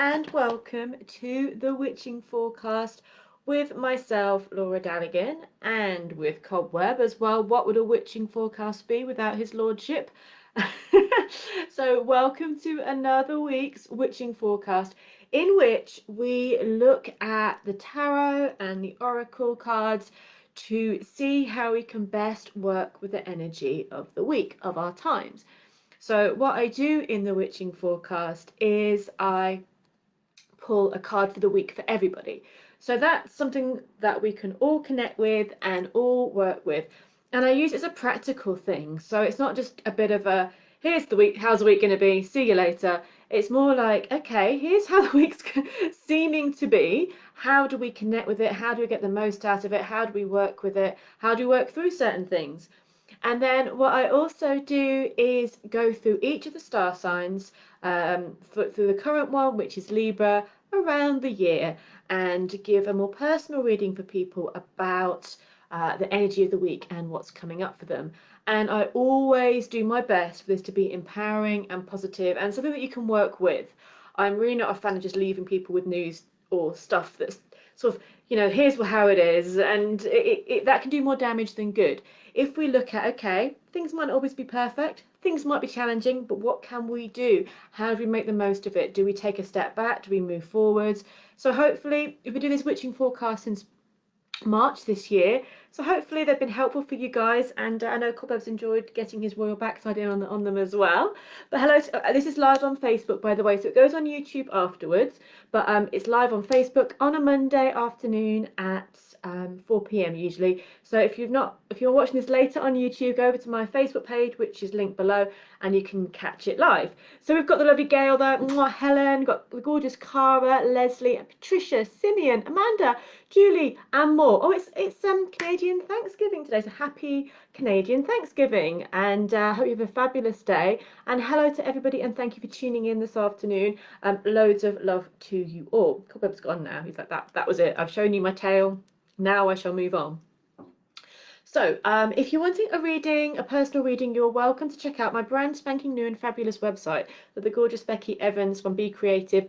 and welcome to the Witching Forecast with myself, Laura Daligan, and with Cobweb as well. What would a witching forecast be without his lordship? So welcome to another week's witching forecast, in which we look at the tarot and the oracle cards to see how we can best work with the energy of the week, of our times. So what I do in the witching forecast is I pull a card for the week for everybody. So that's something that we can all connect with and all work with. And I use it as a practical thing. So it's not just a bit of a, here's the week, how's the week going to be? See you later. It's more like, okay, here's how the week's seeming to be. How do we connect with it? How do we get the most out of it? How do we work with it? How do we work through certain things? And then what I also do is go through each of the star signs, through the current one, which is Libra, around the year, and give a more personal reading for people about the energy of the week and what's coming up for them. And I always do my best for this to be empowering and positive and something that you can work with. I'm really not a fan of just leaving people with news or stuff that's sort of, here's how it is, and that can do more damage than good. If we look at, okay, things might not always be perfect, things might be challenging, but what can we do? How do we make the most of it? Do we take a step back? Do we move forwards? So hopefully, if we do this witching forecast since March this year, so hopefully they've been helpful for you guys, and I know Cobweb's enjoyed getting his royal backside in on them as well. But hello, this is live on Facebook, by the way, so it goes on YouTube afterwards, but it's live on Facebook on a Monday afternoon at 4 p.m. usually. So if you're watching this later on YouTube, go over to my Facebook page, which is linked below, and you can catch it live. So we've got the lovely Gail there, Helen, got the gorgeous Cara, Leslie, and Patricia, Simeon, Amanda, Julie, and more. Oh, it's Canadian Thanksgiving today, so happy Canadian Thanksgiving, and hope you have a fabulous day. And hello to everybody, and thank you for tuning in this afternoon. Loads of love to you all. Cobweb's gone now. He's like, that was it. I've shown you my tail. Now I shall move on. So if you're wanting a personal reading, you're welcome to check out my brand spanking new and fabulous website that the gorgeous Becky Evans from Be Creative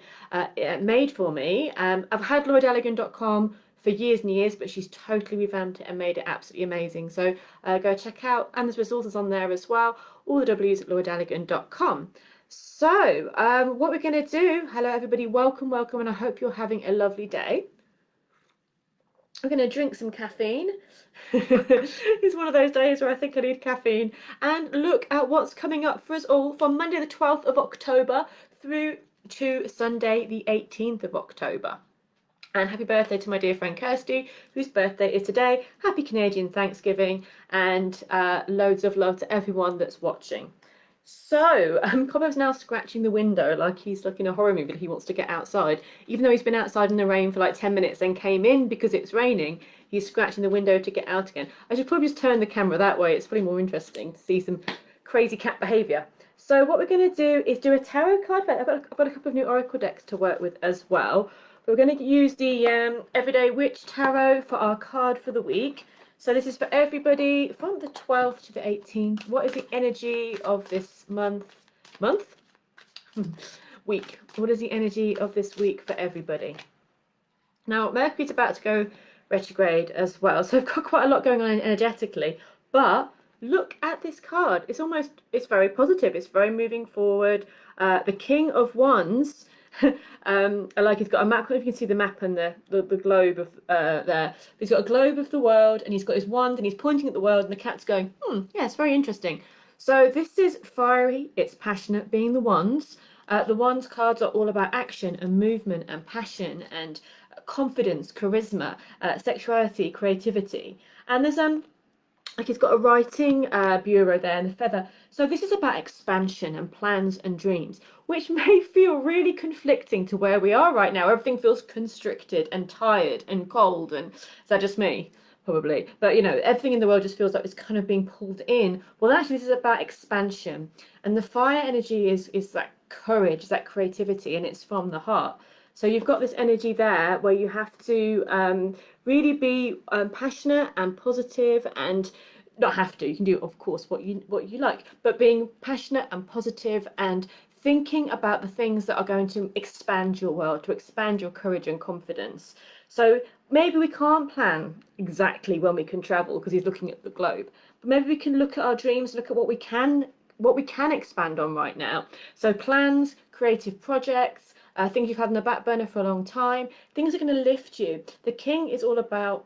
made for me. I've had LauraRedWitch.com for years and years, but she's totally revamped it and made it absolutely amazing. So go check out, and there's resources on there as well. All the W's at LauraRedWitch.com. So what we're going to do, hello everybody, welcome, and I hope you're having a lovely day. I'm going to drink some caffeine. It's one of those days where I think I need caffeine, and look at what's coming up for us all from Monday the 12th of October through to Sunday the 18th of October. And happy birthday to my dear friend Kirsty, whose birthday is today. Happy Canadian Thanksgiving, and loads of love to everyone that's watching. So, Cobweb's now scratching the window like he's like in a horror movie. He wants to get outside, even though he's been outside in the rain for like 10 minutes and came in because it's raining. He's scratching the window to get out again. I should probably just turn the camera that way. It's probably more interesting to see some crazy cat behaviour. So what we're going to do is do a tarot card. I've got a couple of new oracle decks to work with as well. But we're going to use the Everyday Witch Tarot for our card for the week. So this is for everybody from the 12th to the 18th. What is the energy of this week? What is the energy of this week for everybody? Now, Mercury's about to go retrograde as well, so I've got quite a lot going on energetically. But look at this card. It's very positive. It's very moving forward. The King of Wands. Like he's got a map. I don't know if you can see the map and the globe of there. He's got a globe of the world, and he's got his wand, and he's pointing at the world, and the cat's going, yeah, it's very interesting. So this is fiery, it's passionate, being the wands. The wands cards are all about action and movement and passion and confidence, charisma, sexuality, creativity. And there's like he's got a writing bureau there and a feather. So this is about expansion and plans and dreams, which may feel really conflicting to where we are right now. Everything feels constricted and tired and cold. And is that just me? Probably. But, everything in the world just feels like it's kind of being pulled in. Well, actually, this is about expansion. And the fire energy is that courage, that creativity, and it's from the heart. So you've got this energy there where you have to really be passionate and positive, and not have to. You can do, of course, what you like, but being passionate and positive and thinking about the things that are going to expand your world, to expand your courage and confidence. So maybe we can't plan exactly when we can travel because he's looking at the globe, but maybe we can look at our dreams, look at what we can expand on right now. So plans, creative projects, things you've had on the back burner for a long time, things are going to lift you. The king is all about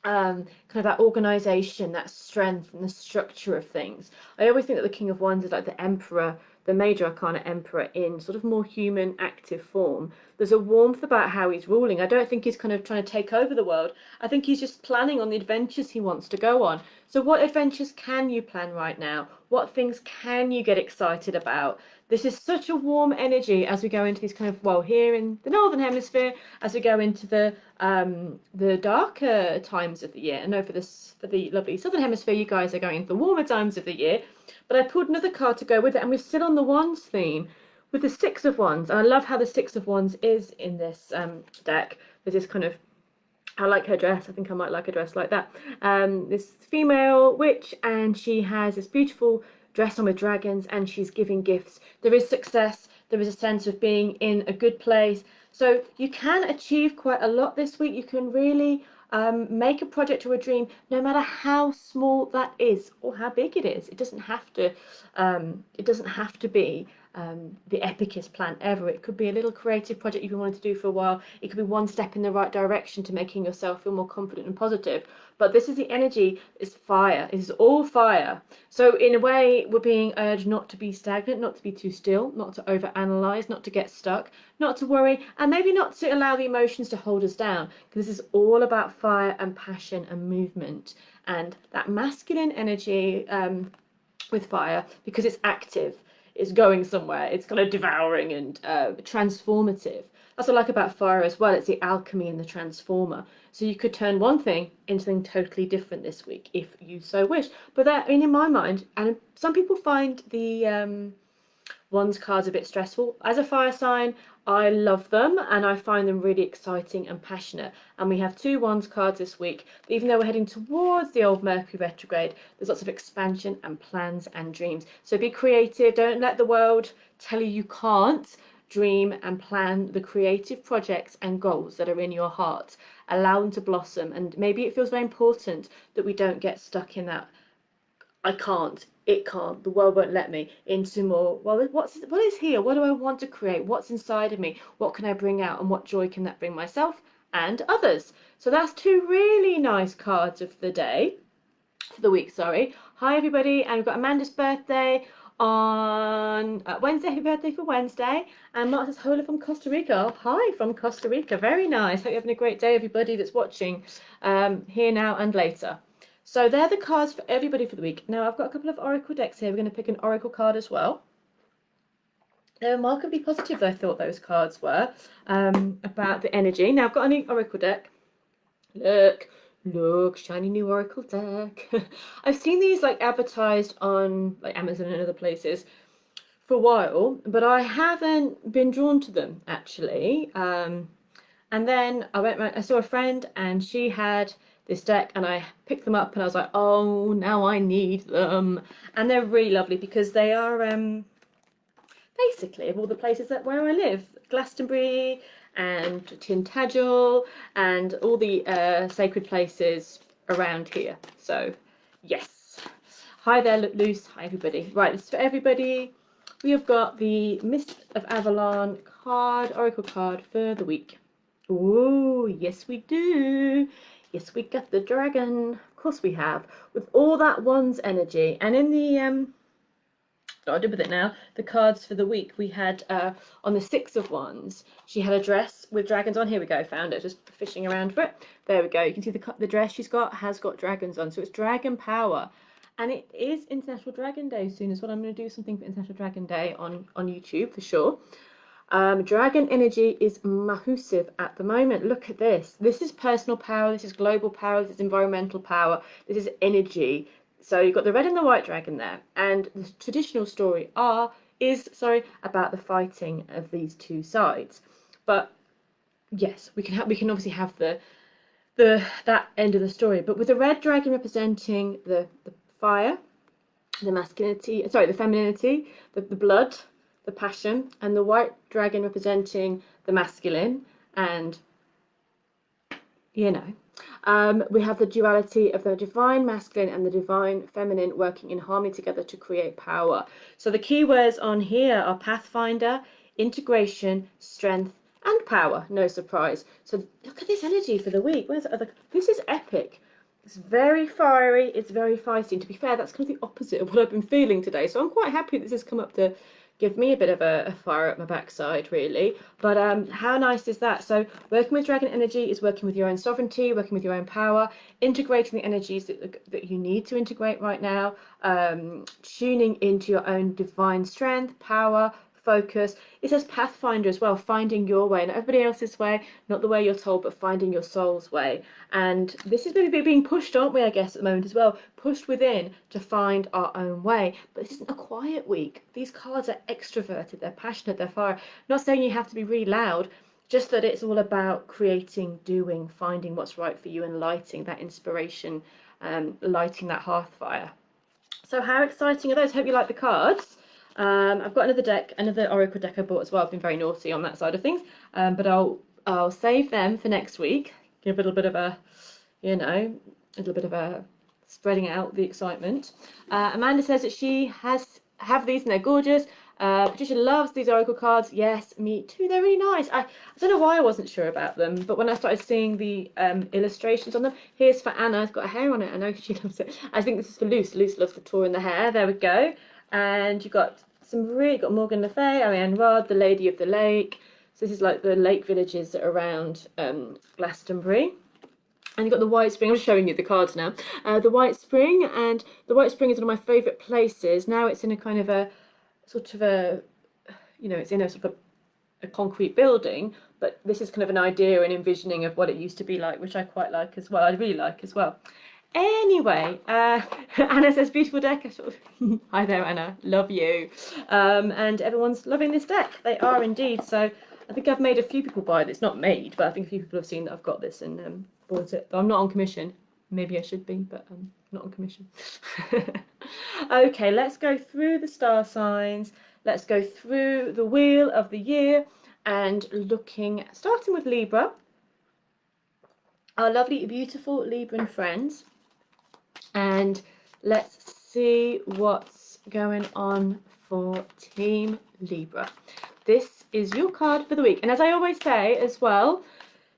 kind of that organization, that strength and the structure of things. I always think that the King of Wands is like the emperor, the major arcana emperor in sort of more human active form. There's a warmth about how he's ruling. I don't think he's kind of trying to take over the world. I think he's just planning on the adventures he wants to go on. So what adventures can you plan right now? What things can you get excited about? This is such a warm energy as we go into these kind of, well, here in the Northern Hemisphere, as we go into the darker times of the year. And over this, for the lovely Southern Hemisphere, you guys are going into the warmer times of the year. But I pulled another card to go with it, and we're still on the Wands theme with the Six of Wands. And I love how the Six of Wands is in this deck. There's this kind of, I like her dress. I think I might like a dress like that. This female witch, and she has this beautiful dress on with dragons, and she's giving gifts. There is success. There is a sense of being in a good place. So you can achieve quite a lot this week. You can really make a project or a dream, no matter how small that is or how big it is. It doesn't have to. It doesn't have to be the epicest plan ever. It could be a little creative project you've been wanting to do for a while. It could be one step in the right direction to making yourself feel more confident and positive. But this is the energy, it's fire. It is all fire. So in a way, we're being urged not to be stagnant, not to be too still, not to overanalyze, not to get stuck, not to worry, and maybe not to allow the emotions to hold us down. Because this is all about fire and passion and movement. And that masculine energy with fire, because it's active, it's going somewhere, it's kind of devouring and transformative. That's what I like about fire as well. It's the alchemy and the transformer. So you could turn one thing into something totally different this week if you so wish. But that, I mean, in my mind, and some people find the Wands cards a bit stressful. As a fire sign, I love them and I find them really exciting and passionate. And we have two Wands cards this week. Even though we're heading towards the old Mercury retrograde, there's lots of expansion and plans and dreams. So be creative. Don't let the world tell you you can't. Dream and plan the creative projects and goals that are in your heart. Allow them to blossom. And maybe it feels very important that we don't get stuck in that I can't, it can't, the world won't let me, into more, well, what is here? What do I want to create? What's inside of me? What can I bring out? And what joy can that bring myself and others? So that's two really nice cards of the day, for the week, sorry. Hi, everybody. And we've got Amanda's birthday on Wednesday. Happy birthday for Wednesday. And Mark says, hola from Costa Rica. Oh, hi from Costa Rica. Very nice. Hope you're having a great day, everybody that's watching here now and later. So they're the cards for everybody for the week. Now, I've got a couple of oracle decks here. We're going to pick an oracle card as well. They're remarkably positive, I thought those cards were, about the energy. Now, I've got a new oracle deck. Look, shiny new oracle deck. I've seen these like advertised on like Amazon and other places for a while, but I haven't been drawn to them, actually. And then I saw a friend and she had this deck and I picked them up and I was like, oh, now I need them. And they're really lovely because they are basically of all the places where I live, Glastonbury and Tintagel and all the sacred places around here. So yes, hi there, Luce. Hi everybody. Right, this is for everybody. We have got the Mist of Avalon card, oracle card for the week. Oh, yes we do. Yes, we got the dragon. Of course we have. With all that Wands energy. And in the, I did with it now, the cards for the week, we had on the Six of Wands, she had a dress with dragons on. Here we go, found it, just fishing around for it. There we go. You can see the dress she's got has got dragons on. So it's dragon power. And it is International Dragon Day soon as well. I'm going to do something for International Dragon Day on YouTube for sure. Dragon energy is massive at the moment. Look at this. This is personal power. This is global power. This is environmental power. This is energy. So you've got the red and the white dragon there. And the traditional story is about the fighting of these two sides. But yes, we can obviously have that end of the story. But with the red dragon representing the fire, the masculinity, the femininity, the blood, the passion, and the white dragon representing the masculine, and you know, we have the duality of the divine masculine and the divine feminine working in harmony together to create power. So the key words on here are pathfinder, integration, strength, and power. No surprise. So look at this energy for the week. Where's the other? This is epic. It's very fiery. It's very feisty. And to be fair, that's kind of the opposite of what I've been feeling today. So I'm quite happy this has come up to give me a bit of a fire up my backside, really. But how nice is that? So working with dragon energy is working with your own sovereignty, working with your own power, integrating the energies that you need to integrate right now, tuning into your own divine strength, power, focus. It says pathfinder as well, finding your way, not everybody else's way, not the way you're told, but finding your soul's way. And this is maybe being pushed, aren't we, I guess, at the moment as well, pushed within to find our own way. But this isn't a quiet week. These cards are extroverted, they're passionate, they're fire. Not saying you have to be really loud, just that it's all about creating, doing, finding what's right for you, and lighting that inspiration, lighting that hearth fire. So how exciting are those? Hope you like the cards. I've got another deck, another Oracle deck I bought as well. I've been very naughty on that side of things, but I'll save them for next week. Give a little bit of a, you know, a little bit of a spreading out the excitement. Amanda says that she have these and they're gorgeous. Patricia loves these Oracle cards. Yes, me too. They're really nice. I don't know why I wasn't sure about them, but when I started seeing the illustrations on them, here's for Anna. It's got a hair on it. I know she loves it. I think this is for Luce. Luce loves the tour in the hair. There we go. And you've got got Morgan Le Fay, Ariane Rod, the Lady of the Lake. So this is like the lake villages around Glastonbury. And you've got the White Spring. I'm just showing you the cards now. The White Spring, and the White Spring is one of my favourite places. Now it's in a kind of a sort of a, you know, it's in a sort of a concrete building, but this is kind of an idea and envisioning of what it used to be like, which I quite like as well. I really like as well. Anyway, Anna says, beautiful deck. Hi there, Anna. Love you. And everyone's loving this deck. They are indeed. So I think I've made a few people buy it. It's not made, but I think a few people have seen that I've got this and bought it. But I'm not on commission. Maybe I should be, but I'm not on commission. Okay, let's go through the star signs. Let's go through the wheel of the year and starting with Libra. Our lovely, beautiful Libran friends. And let's see what's going on for Team Libra. This is your card for the week. And as I always say as well,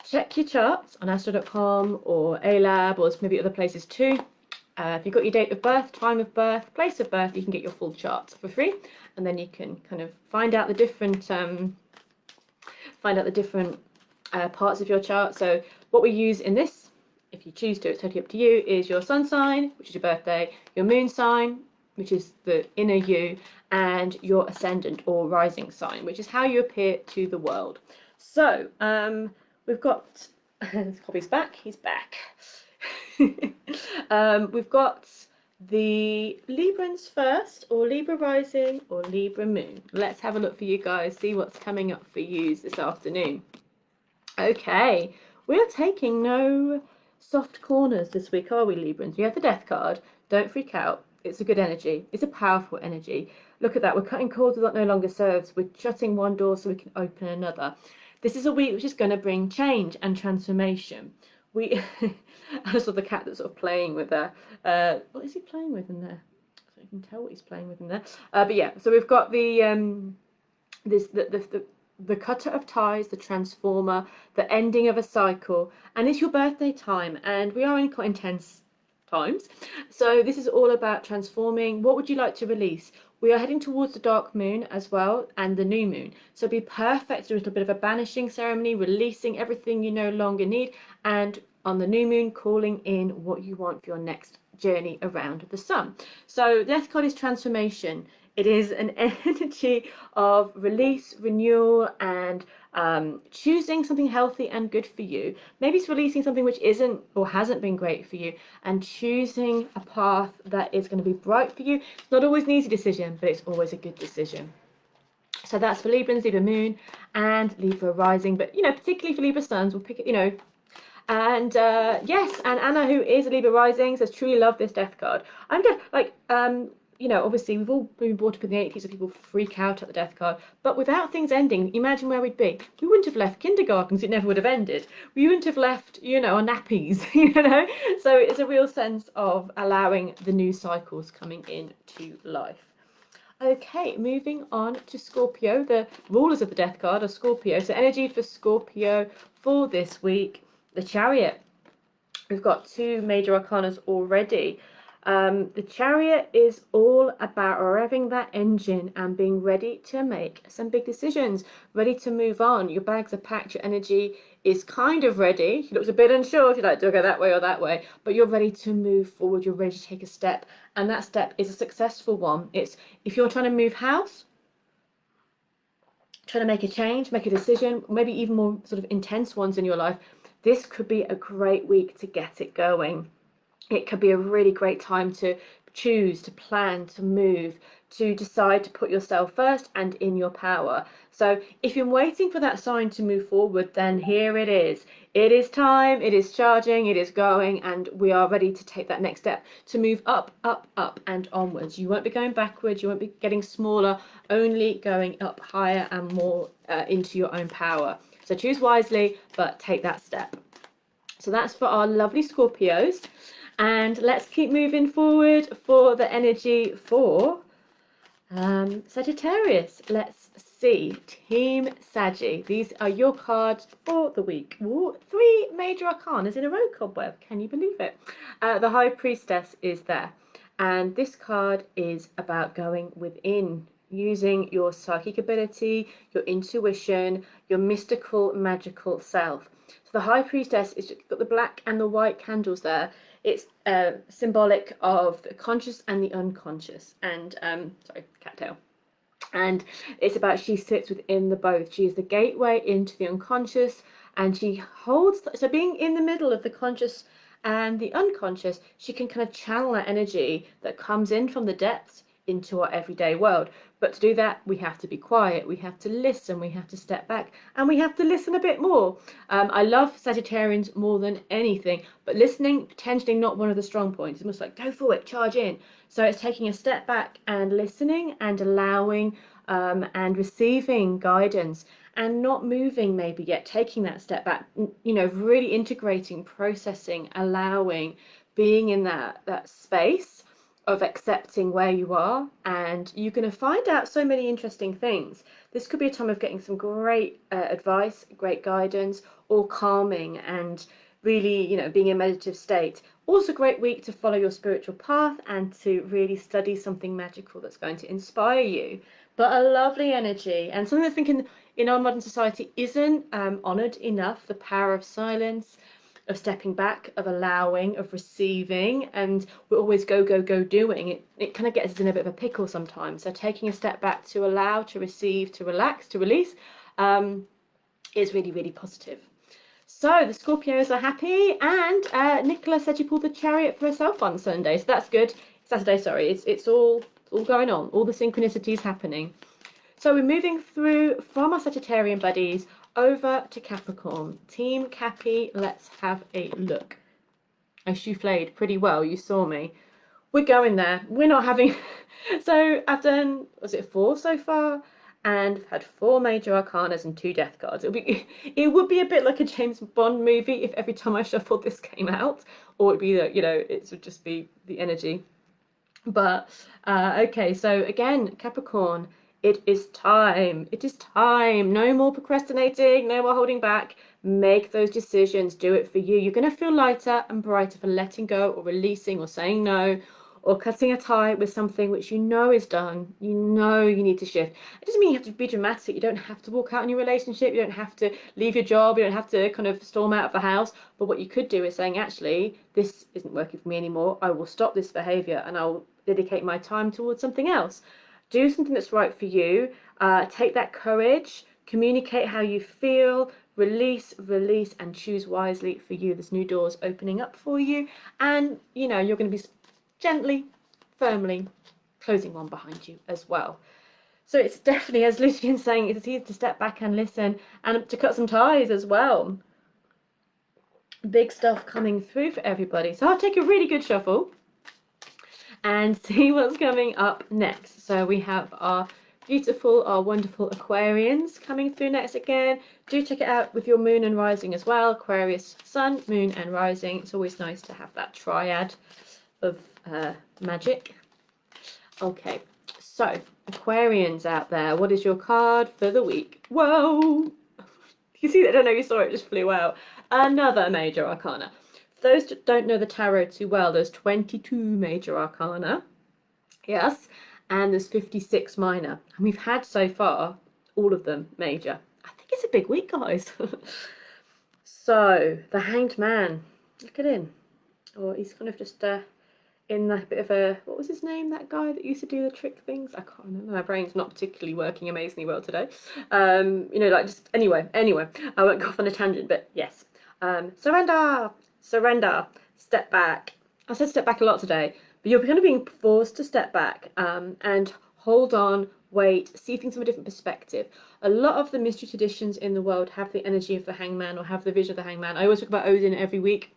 check your charts on astro.com or ALAB or maybe other places too. If you've got your date of birth, time of birth, place of birth, you can get your full charts for free. And then you can kind of find out the different parts of your chart. So what we use in this, if you choose to, it's totally up to you, is your sun sign, which is your birthday, your moon sign, which is the inner you, and your ascendant or rising sign, which is how you appear to the world. So we've got, Cobby's back, he's back. We've got the Librans first, or Libra rising, or Libra moon. Let's have a look for you guys, see what's coming up for you this afternoon. Okay, we're taking no soft corners this week, are we, Librans? We have the death card. Don't freak out. It's a good energy. It's a powerful energy. Look at that. We're cutting cords with what no longer serves. We're shutting one door so we can open another. This is a week which is going to bring change and transformation. I saw the cat that's sort of playing with her. What is he playing with in there? So you can tell what he's playing with in there. But yeah, so we've got the cutter of ties, the transformer, the ending of a cycle, and it's your birthday time, and we are in quite intense times. So this is all about transforming. What would you like to release? We are heading towards the dark moon as well, and the new moon. So it'd be perfect to do a little bit of a banishing ceremony, releasing everything you no longer need, and on the new moon, calling in what you want for your next journey around the sun. So the death card is transformation. It is an energy of release, renewal, and choosing something healthy and good for you. Maybe it's releasing something which isn't or hasn't been great for you and choosing a path that is going to be bright for you. It's not always an easy decision, but it's always a good decision. So that's for Librans, Libra Moon, and Libra Rising. But, you know, particularly for Libra Suns, we'll pick it, you know. And yes, and Anna, who is a Libra Rising, says, truly love this death card. I'm just like, you know, obviously we've all been brought up in the 80s so people freak out at the death card, but without things ending, imagine where we'd be. We wouldn't have left kindergartens, it never would have ended. We wouldn't have left, you know, our nappies, you know. So it's a real sense of allowing the new cycles coming into life. Okay, moving on to Scorpio. The rulers of the death card are Scorpio. So energy for Scorpio for this week, the Chariot. We've got 2 major arcanas already. The Chariot is all about revving that engine and being ready to make some big decisions, ready to move on. Your bags are packed, your energy is kind of ready. You looked a bit unsure if you like to go that way or that way, but you're ready to move forward. You're ready to take a step, and that step is a successful one. It's if you're trying to move house, trying to make a change, make a decision, maybe even more sort of intense ones in your life, this could be a great week to get it going. It could be a really great time to choose, to plan, to move, to decide to put yourself first and in your power. So if you're waiting for that sign to move forward, then here it is. It is time, it is charging, it is going, and we are ready to take that next step to move up, up, up and onwards. You won't be going backwards, you won't be getting smaller, only going up higher and more into your own power. So choose wisely, but take that step. So that's for our lovely Scorpios. And let's keep moving forward for the energy for Sagittarius. Let's see. Team Saggy. These are your cards for the week. Ooh, 3 major arcanas in a row, Cobweb. Can you believe it? The High Priestess is there. And this card is about going within, using your psychic ability, your intuition, your mystical, magical self. So the High Priestess is got the black and the white candles there. It's symbolic of the conscious and the unconscious. And, sorry, cattail. And it's about she sits within the both. She is the gateway into the unconscious, and she holds, so being in the middle of the conscious and the unconscious, she can kind of channel that energy that comes in from the depths into our everyday world. But to do that, we have to be quiet, we have to listen, we have to step back, and we have to listen a bit more. I love Sagittarians more than anything, but listening, potentially not one of the strong points. It's almost like, go for it, charge in. So it's taking a step back and listening and allowing and receiving guidance and not moving maybe yet, taking that step back, you know, really integrating, processing, allowing, being in that space of accepting where you are, and you're going to find out so many interesting things. This could be a time of getting some great advice, great guidance, or calming and really, you know, being in a meditative state. Also a great week to follow your spiritual path and to really study something magical that's going to inspire you. But a lovely energy, and something I think in our modern society isn't honoured enough, the power of silence, of stepping back, of allowing, of receiving, and we're always go, go, go doing. It kind of gets us in a bit of a pickle sometimes. So taking a step back to allow, to receive, to relax, to release is really, really positive. So the Scorpios are happy, and Nicola said she pulled the Chariot for herself on Sunday, so that's good. Saturday, sorry. It's all going on, all the synchronicities happening. So we're moving through from our Sagittarian buddies over to Capricorn. Team Cappy, let's have a look. I souffled pretty well, you saw me. We're going there. We're not having... So I've done, was it 4 so far? And I've had 4 major arcanas and 2 death cards. It would be a bit like a James Bond movie if every time I shuffled this came out. Or it'd be that, you know, it would just be the energy. But, okay, so again, Capricorn... It is time. It is time. No more procrastinating. No more holding back. Make those decisions. Do it for you. You're going to feel lighter and brighter for letting go or releasing or saying no or cutting a tie with something which you know is done. You know you need to shift. It doesn't mean you have to be dramatic. You don't have to walk out in your relationship. You don't have to leave your job. You don't have to kind of storm out of the house. But what you could do is saying, actually, this isn't working for me anymore. I will stop this behaviour and I'll dedicate my time towards something else. Do something that's right for you. Take that courage, communicate how you feel, release, and choose wisely for you. There's new doors opening up for you, and you know you're going to be gently, firmly closing one behind you as well. So it's definitely, as Lucian's saying, it's easy to step back and listen and to cut some ties as well. Big stuff coming through for everybody. So I'll take a really good shuffle. and see what's coming up next. So we have our beautiful, our wonderful Aquarians coming through next again. Do check it out with your moon and rising as well. Aquarius, sun, moon and rising. It's always nice to have that triad of magic. Okay, so Aquarians out there, what is your card for the week? Whoa! You see that? I don't know if you saw it, just flew out. Another major arcana. For those that don't know the tarot too well, there's 22 major arcana. Yes. And there's 56 minor. And we've had so far all of them major. I think it's a big week, guys. So, the Hanged Man. Look at him. Or he's kind of just in that bit of a, what was his name, that guy that used to do the trick things? I can't remember. My brain's not particularly working amazingly well today. You know, like just, anyway, I won't go off on a tangent, but yes. Surrender, step back. I said step back a lot today, but you're kind of being forced to step back and hold on, wait, see things from a different perspective. A lot of the mystery traditions in the world have the energy of the hangman or have the vision of the hangman. I always talk about Odin every week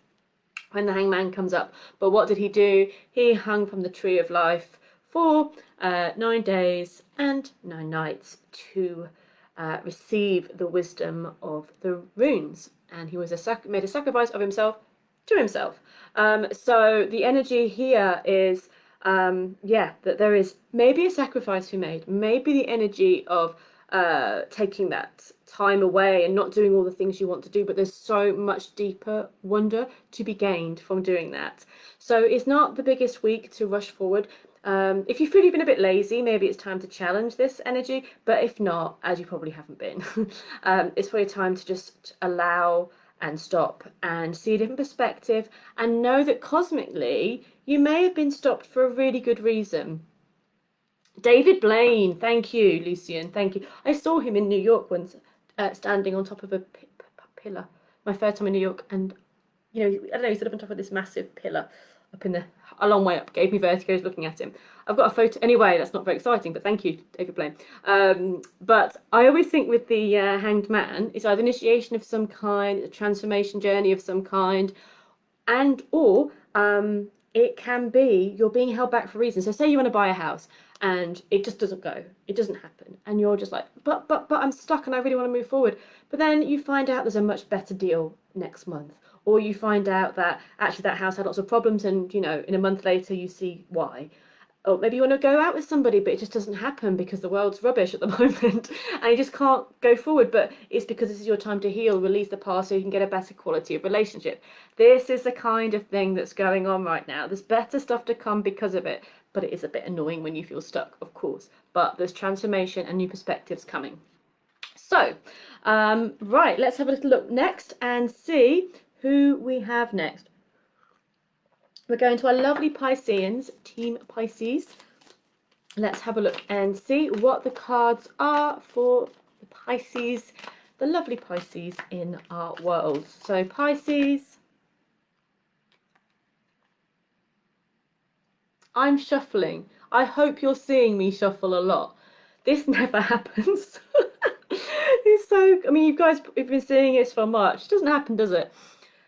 when the hangman comes up. But what did he do? He hung from the tree of life for 9 days and 9 nights to receive the wisdom of the runes. And he was made a sacrifice of himself to himself. So the energy here is, that there is maybe a sacrifice to be made, maybe the energy of taking that time away and not doing all the things you want to do, but there's so much deeper wonder to be gained from doing that. So it's not the biggest week to rush forward. If you feel you've been a bit lazy, maybe it's time to challenge this energy, but if not, as you probably haven't been, it's probably time to just allow and stop and see a different perspective and know that cosmically you may have been stopped for a really good reason. David Blaine, thank you, Lucian, thank you. I saw him in New York once, standing on top of a pillar. My first time in New York, and you know, I don't know, he stood up on top of this massive pillar up in a long way up. Gave me vertigo looking at him. I've got a photo. Anyway, that's not very exciting, but thank you, David Blaine. But I always think with the Hanged Man, it's either initiation of some kind, a transformation journey of some kind, and or it can be you're being held back for a reason. So say you want to buy a house and it just doesn't go, it doesn't happen, and you're just like, but I'm stuck and I really want to move forward. But then you find out there's a much better deal next month, or you find out that actually that house had lots of problems, and you know, in a month later you see why. Or maybe you want to go out with somebody, but it just doesn't happen because the world's rubbish at the moment and you just can't go forward. But it's because this is your time to heal, release the past so you can get a better quality of relationship. This is the kind of thing that's going on right now. There's better stuff to come because of it, but it is a bit annoying when you feel stuck, of course. But there's transformation and new perspectives coming. So, right, let's have a little look next and see who we have next. We're going to our lovely Pisceans, Team Pisces. Let's have a look and see what the cards are for the Pisces, the lovely Pisces in our world. So Pisces, I'm shuffling. I hope you're seeing me shuffle a lot. This never happens. It's so, I mean, you guys have been seeing this for March. It doesn't happen, does it?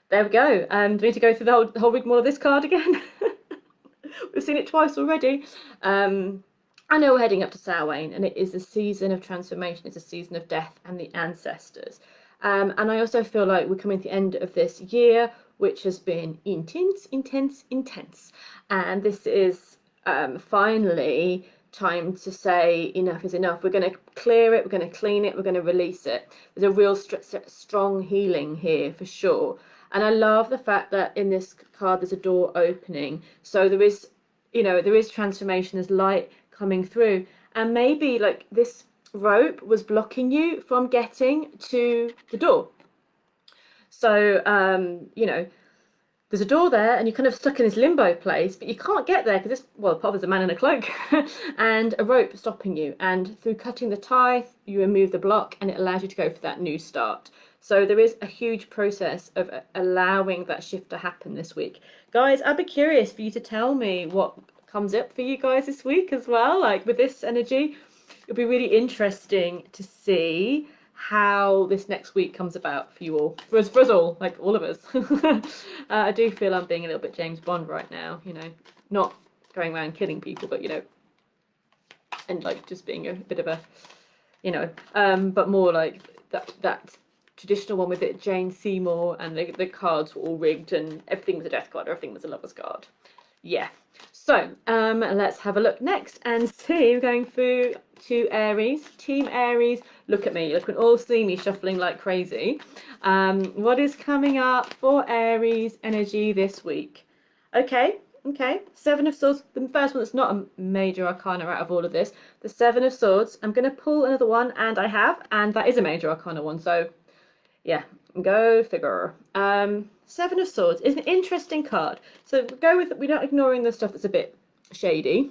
There we go. Do we need to go through the whole rigmarole of this card again? We've seen it twice already. I know we're heading up to Samhain, and it is a season of transformation. It's a season of death and the ancestors. And I also feel like we're coming to the end of this year, which has been intense. And this is finally time to say enough is enough. We're going to clear it, we're going to clean it, we're going to release it. There's a real strong healing here for sure. And I love the fact that in this card there's a door opening. So there is, you know, there is transformation, there's light coming through. And maybe like this rope was blocking you from getting to the door. So, you know, there's a door there and you're kind of stuck in this limbo place, but you can't get there because there's a man in a cloak and a rope stopping you. And through cutting the tie, you remove the block and it allows you to go for that new start. So there is a huge process of allowing that shift to happen this week. Guys, I'd be curious for you to tell me what comes up for you guys this week as well. Like with this energy, it'll be really interesting to see how this next week comes about for you all, for us all, like all of us. I do feel I'm being a little bit James Bond right now, you know, not going around killing people, but, you know, and like just being a bit of a, you know, but more like that traditional one with it, Jane Seymour, and the cards were all rigged and everything was a death card, everything was a lover's card. Yeah. So let's have a look next and see. We're going through to Aries. Team Aries, look at me. You can all see me shuffling like crazy. What is coming up for Aries energy this week? Okay. Seven of Swords. The first one that's not a major arcana out of all of this. The Seven of Swords. I'm going to pull another one, and I have, and that is a major arcana one. So, yeah, go figure. Seven of Swords is an interesting card. So go with, we're not ignoring the stuff that's a bit shady.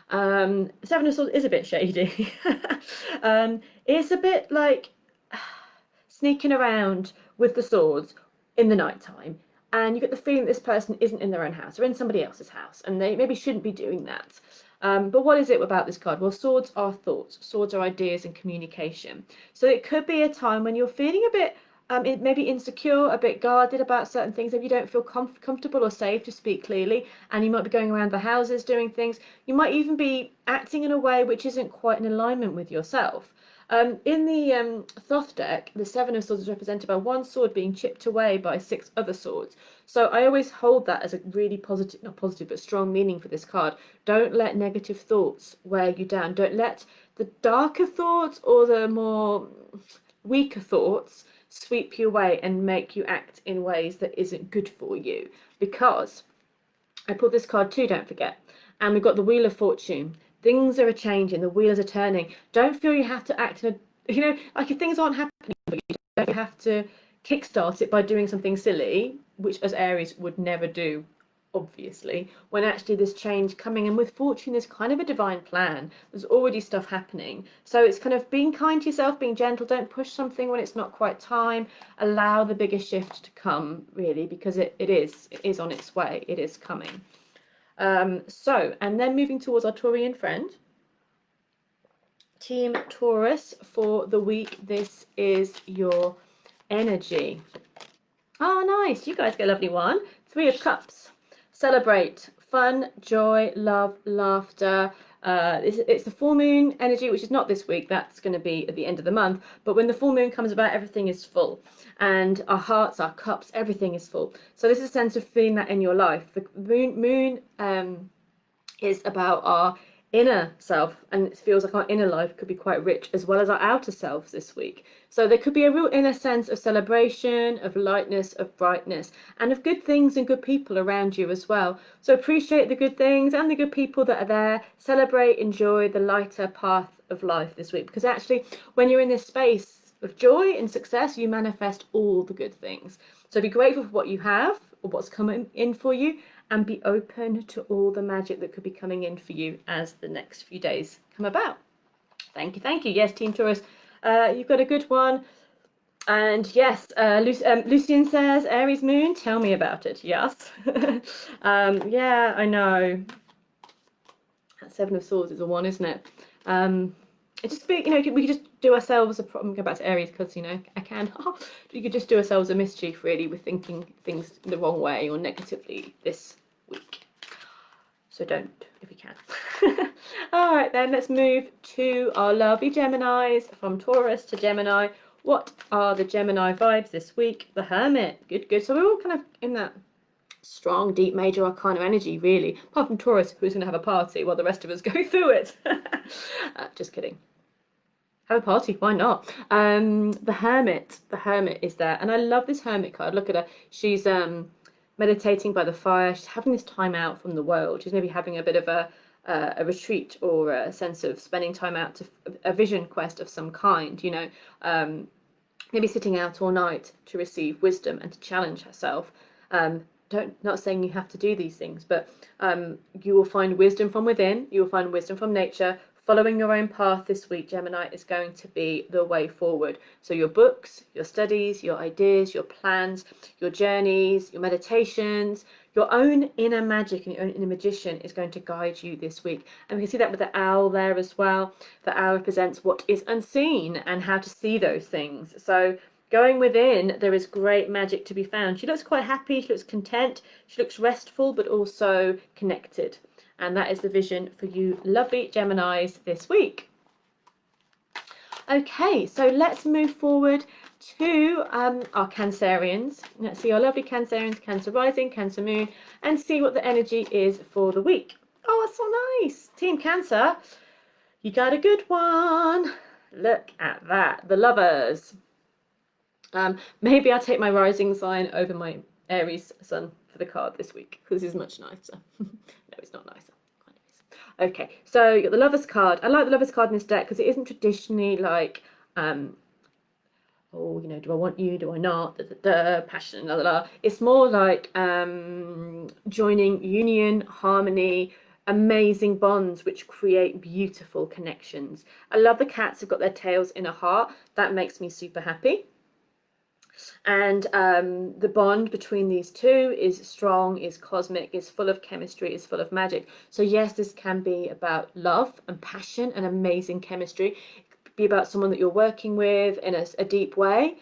Seven of Swords is a bit shady. It's a bit like sneaking around with the swords in the nighttime, and you get the feeling that this person isn't in their own house, they're in somebody else's house, and they maybe shouldn't be doing that. But what is it about this card? Well, swords are thoughts, swords are ideas and communication. So it could be a time when you're feeling a bit maybe insecure, a bit guarded about certain things. If you don't feel comfortable or safe to speak clearly, and you might be going around the houses doing things, you might even be acting in a way which isn't quite in alignment with yourself. In the Thoth deck, the Seven of Swords is represented by one sword being chipped away by 6 other swords. So I always hold that as a really positive, not positive, but strong meaning for this card. Don't let negative thoughts wear you down. Don't let the darker thoughts or the more weaker thoughts sweep you away and make you act in ways that isn't good for you. Because I pulled this card too, don't forget. And we've got the Wheel of Fortune. Things are changing, the wheels are turning. Don't feel you have to act in a, you know, like if things aren't happening, but you don't have to kickstart it by doing something silly, which as Aries would never do, obviously, when actually there's change coming. And with Fortune, there's kind of a divine plan. There's already stuff happening. So it's kind of being kind to yourself, being gentle. Don't push something when it's not quite time. Allow the bigger shift to come, really, because it is on its way. It is coming. And then moving towards our Taurian friend, Team Taurus, for the week. This is your energy. Oh, nice. You guys get a lovely one. 3 of Cups. Celebrate. Fun, joy, love, laughter. It's the full moon energy, which is not this week. That's going to be at the end of the month. But when the full moon comes about, everything is full. And our hearts, our cups, everything is full. So this is a sense of feeling that in your life. The moon is about our inner self, and it feels like our inner life could be quite rich, as well as our outer selves this week. So there could be a real inner sense of celebration, of lightness, of brightness, and of good things and good people around you as well. So appreciate the good things and the good people that are there. Celebrate, enjoy the lighter path of life this week, because actually when you're in this space of joy and success, you manifest all the good things. So be grateful for what you have or what's coming in for you, and be open to all the magic that could be coming in for you as the next few days come about. Thank you. Yes, Team Taurus, you've got a good one. And yes, Lucian says, Aries moon, tell me about it. Yes. Yeah, I know. That 7 of Swords is a one, isn't it? It just be, you know, we could just do ourselves a problem. Go back to Aries because, you know, I can. You could just do ourselves a mischief, really, with thinking things the wrong way or negatively this week. So don't, if you can. All right, then let's move to our lovely Geminis, from Taurus to Gemini. What are the Gemini vibes this week? The Hermit. Good. So we're all kind of in that strong, deep, major arcana energy, really. Apart from Taurus, who's going to have a party while the rest of us go through it. Just kidding. Have a party, why not? The Hermit is there, and I love this Hermit card. Look at her. She's meditating by the fire. She's having this time out from the world. She's maybe having a bit of a retreat or a sense of spending time out to a vision quest of some kind, you know. Maybe sitting out all night to receive wisdom and to challenge herself. Not saying you have to do these things, but you will find wisdom from within. You will find wisdom from nature. Following your own path this week, Gemini, is going to be the way forward. So your books, your studies, your ideas, your plans, your journeys, your meditations, your own inner magic and your own inner magician is going to guide you this week. And we can see that with the owl there as well. The owl represents what is unseen and how to see those things. So Going within, there is great magic to be found. She looks quite happy, she looks content, she looks restful, but also connected. And that is the vision for you lovely Geminis this week. Okay, so let's move forward to our Cancerians. Let's see our lovely Cancerians, Cancer rising, Cancer moon, and see what the energy is for the week. Oh, that's so nice. Team Cancer, you got a good one. Look at that, the Lovers. Maybe I'll take my rising sign over my Aries sun for the card this week, because it's much nicer. No, it's not nicer. Okay, so you got the Lovers card. I like the Lovers card in this deck because it isn't traditionally like, oh, you know, do I want you, do I not, passion, blah, blah, blah. It's more like joining union, harmony, amazing bonds which create beautiful connections. I love the cats have got their tails in a heart. That makes me super happy. And the bond between these two is strong, is cosmic, is full of chemistry, is full of magic. So yes, this can be about love and passion and amazing chemistry. It could be about someone that you're working with in a deep way,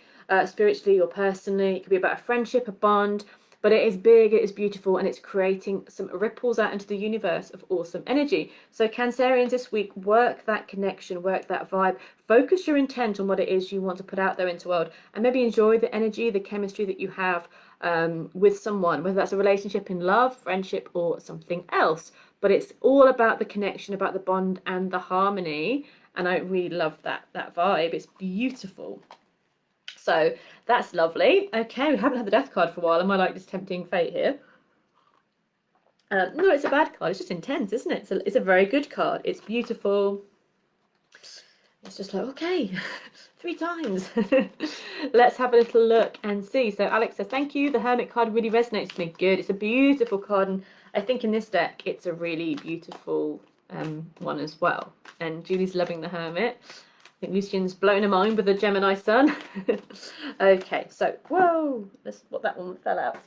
spiritually or personally. It could be about a friendship, a bond, but it is big, it is beautiful, and it's creating some ripples out into the universe of awesome energy. So Cancerians this week, work that connection, work that vibe, focus your intent on what it is you want to put out there into the world, and maybe enjoy the energy, the chemistry that you have with someone, whether that's a relationship in love, friendship, or something else. But it's all about the connection, about the bond and the harmony, and I really love that vibe. It's beautiful. So that's lovely. Okay, we haven't had the death card for a while. Am I like just tempting fate here? No, it's a bad card. It's just intense, isn't it? It's a very good card. It's beautiful. It's just like, okay, 3 times. Let's have a little look and see. So Alex says, thank you. The Hermit card really resonates with me. Good. It's a beautiful card. And I think in this deck, it's a really beautiful one as well. And Julie's loving the Hermit. I think Lucian's blown her mind with the Gemini sun. Okay, so, whoa, that one fell out.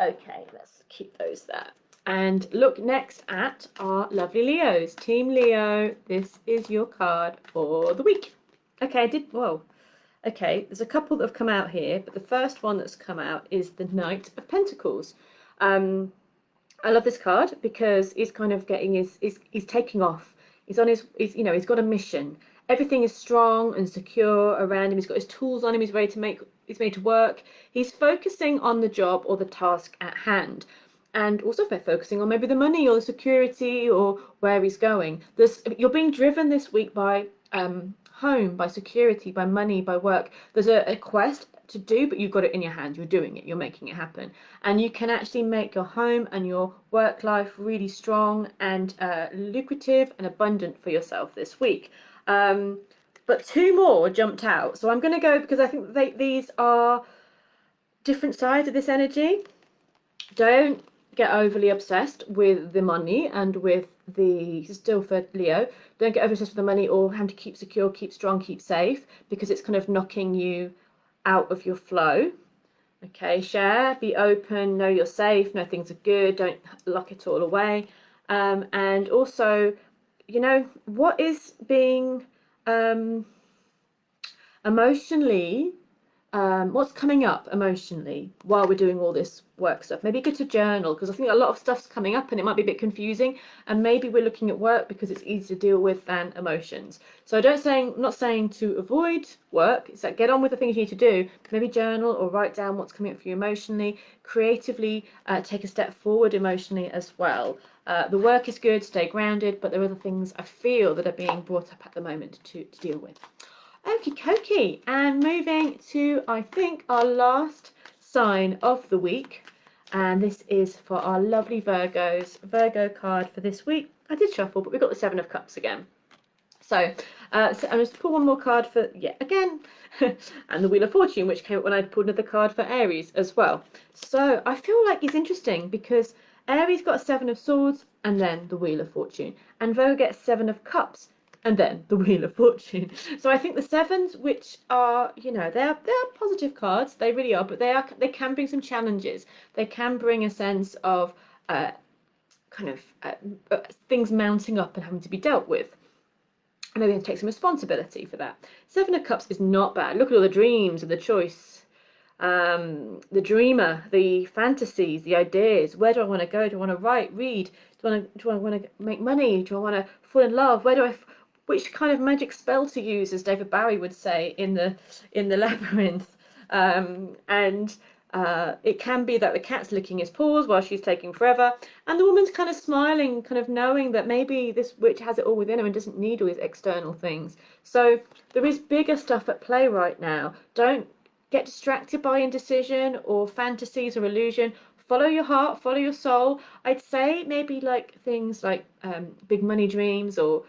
Okay, let's keep those there. And look next at our lovely Leos. Team Leo, this is your card for the week. Okay, Okay, there's a couple that have come out here, but the first one that's come out is the Knight of Pentacles. I love this card because he's kind of getting he's taking off. He's got a mission. Everything is strong and secure around him. He's got his tools on him. He's ready to work. He's focusing on the job or the task at hand, and also focusing on maybe the money or the security or where he's going. You're being driven this week by home, by security, by money, by work. There's a quest to do, but you've got it in your hand. You're doing it. You're making it happen, and you can actually make your home and your work life really strong and lucrative and abundant for yourself this week. But 2 more jumped out, so I'm going to go because I think these are different sides of this energy. Don't get overly obsessed with the money and with still for Leo, don't get obsessed with the money or having to keep secure, keep strong, keep safe, because it's kind of knocking you out of your flow. Okay, share, be open, know you're safe, know things are good, don't lock it all away. And also, you know, what is being emotionally, what's coming up emotionally while we're doing all this work stuff? Maybe good to journal, because I think a lot of stuff's coming up and it might be a bit confusing, and maybe we're looking at work because it's easier to deal with than emotions. So I'm not saying to avoid work. It's like get on with the things you need to do. Maybe journal or write down what's coming up for you emotionally. Creatively take a step forward emotionally as well. The work is good, stay grounded, but there are other things I feel that are being brought up at the moment to deal with. Okie dokie, and moving to, I think, our last sign of the week, and this is for our lovely Virgos. Virgo card for this week. I did shuffle, but we've got the 7 of Cups again. So I'm going to pull one more card for yet again, and the Wheel of Fortune, which came up when I pulled another card for Aries as well. So I feel like it's interesting because Aries got a 7 of Swords and then the Wheel of Fortune, and Virgo gets 7 of Cups and then the Wheel of Fortune. So I think the 7s, which are, you know, they're positive cards, they really are, but they can bring some challenges. They can bring a sense of things mounting up and having to be dealt with. and maybe take some responsibility for that. Seven of Cups is not bad. Look at all the dreams and the choice, the dreamer, the fantasies, the ideas. Where do I want to go? Do I want to write, read? Do I want to make money? Do I want to fall in love? Which kind of magic spell to use, as David Bowie would say in the Labyrinth? And it can be that the cat's licking his paws while she's taking forever, and the woman's kind of smiling, kind of knowing that maybe this witch has it all within her and doesn't need all these external things. So there is bigger stuff at play right now. Don't get distracted by indecision or fantasies or illusion. Follow your heart, follow your soul. I'd say maybe like things like big money dreams or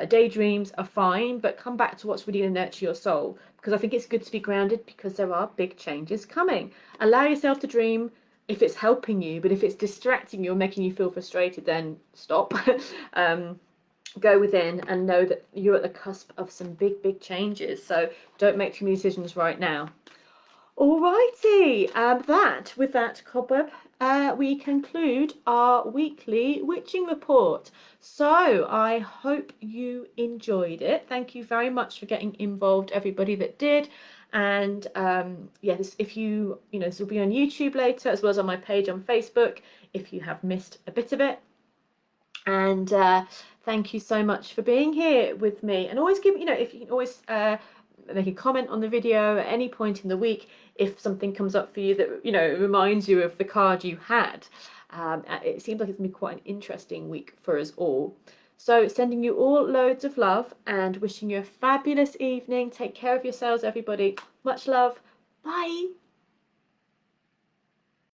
daydreams are fine, but come back to what's really going to nurture your soul, because I think it's good to be grounded, because there are big changes coming. Allow yourself to dream if it's helping you, but if it's distracting you or making you feel frustrated, then stop. Go within and know that you're at the cusp of some big changes, so don't make too many decisions right now. Alrighty, with that cobweb, we conclude our weekly witching report. So I hope you enjoyed it. Thank you very much for getting involved, everybody that did. And if you this will be on YouTube later, as well as on my page on Facebook, if you have missed a bit of it. And thank you so much for being here with me. And always give, if you can always make a comment on the video at any point in the week if something comes up for you that reminds you of the card you had. It seems like it's going to be quite an interesting week for us all. So sending you all loads of love and wishing you a fabulous evening. Take care of yourselves, everybody. Much love. Bye.